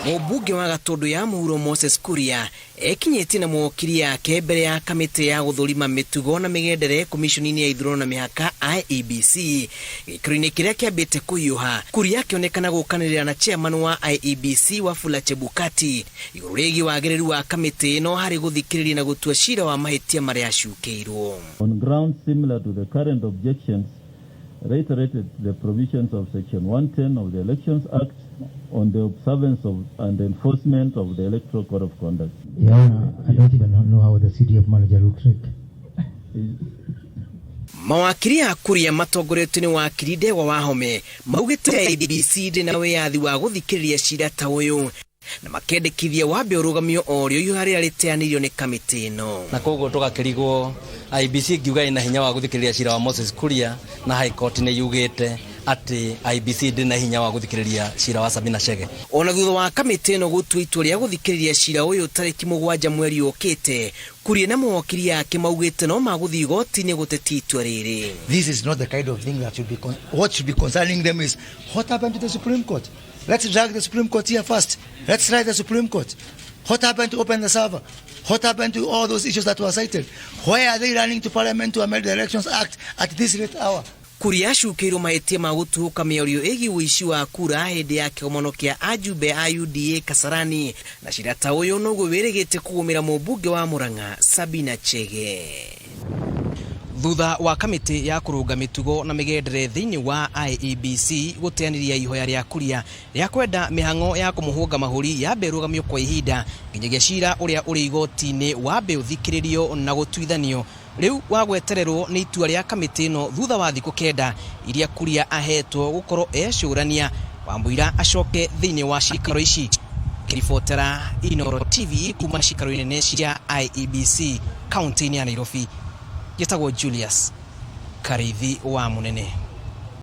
Mũmbunge wa Gatundu ya Mũhuro Moses Kuria ekinyĩtie na mwokiri yake mbere ya kamĩtĩ ya gũthũrima mĩtugo na mĩgendere komishoni-inĩ ya ithurano na mĩhaka IEBC gĩkĩro-inĩ kĩrĩa kĩambĩte kũhiũha. Kuria akĩonekana gũkanĩrĩra na chairman wa IEBC Wafula Chebukati igũrũ rĩgiĩ wagĩrĩru wa kamĩtĩ ĩno harĩ gũthikĩrĩria na gũtua cira wa mahĩtia marĩa acukĩirwo. On grounds similar to the current objections, reiterated the provisions of Section 110 of the Elections Act on the observance of and enforcement of the Electoral Code of Conduct. Yeah, I don't even know how the CDF manager looks like. Mawakiri a Kuria matongoretio nĩ wakiri Ndegwa Wahome maugĩte IEBC ndĩ na wĩyathi wa gũthikĩrĩria cira ta ũyũ na makendekithia wambe ũrũgamio orĩo harĩa rĩteanĩirio nĩ kamĩtĩ ĩno. Na koguo tũgakĩrigwo IEBC ngiuga ina hinya wa gũthikĩrĩria cira wa Moses Kuria na High Court nĩ yugĩte ati IEBC ndĩ na hinya wa gũthikĩrĩria cira wa Sabina Chege. Ona thutha wa kamĩtĩ ĩno gũtua itua rĩa gũthikĩrĩria cira ũyũ tarĩki 7 mweri ũkĩte, Kuria na mwokiri yake maugĩte no magũthiĩ igoti-inĩ gũtetia itua rĩrĩ. This is not the kind of thing that what should be concerning them is what happened to the Supreme Court. Let's drag the Supreme Court here first. Let's try the Supreme Court. What happened to open the server? What happened to all those issues that were cited? Why are they running to Parliament to amend the Elections Act at this late hour? Kuria acukĩirwo mahĩtia ma gũtuĩka mĩario ĩgiĩ ũici wa kura hĩndĩ ya kĩgomano kĩa ajumbe a UDA Kasarani, na cira ta ũyũ noguo wĩrĩgĩte kũgũmĩra mũmbunge wa Murang'a Sabina Chege. Thutha wa kamĩtĩ ya kũrũnga mĩtugo na mĩgendere thĩinĩ wa IEBC gũteanĩria ihoya rĩa Kuria rĩa kwenda mĩhang'o ya kũmũhũnga mahũri yambe ĩrũgamio kwa ihinda nginyagia cira ũrĩa ũrĩ igoti-inĩ wambe ũthikĩrĩrio na gũtuithanio, rĩu wagwetererwo nĩ itua rĩa kamĩtĩ ĩno thutha wa thikũ 9 iria Kuria ahetwo gũkorwo ecũrania Wambũira acoke thĩinĩ wa cikaro ici. Kĩribotera Inooro TV kuma cikaro inene cia IEBC kaunti-inĩ ya Nairobi. Gĩtagwo Julius Karithi wa Munene.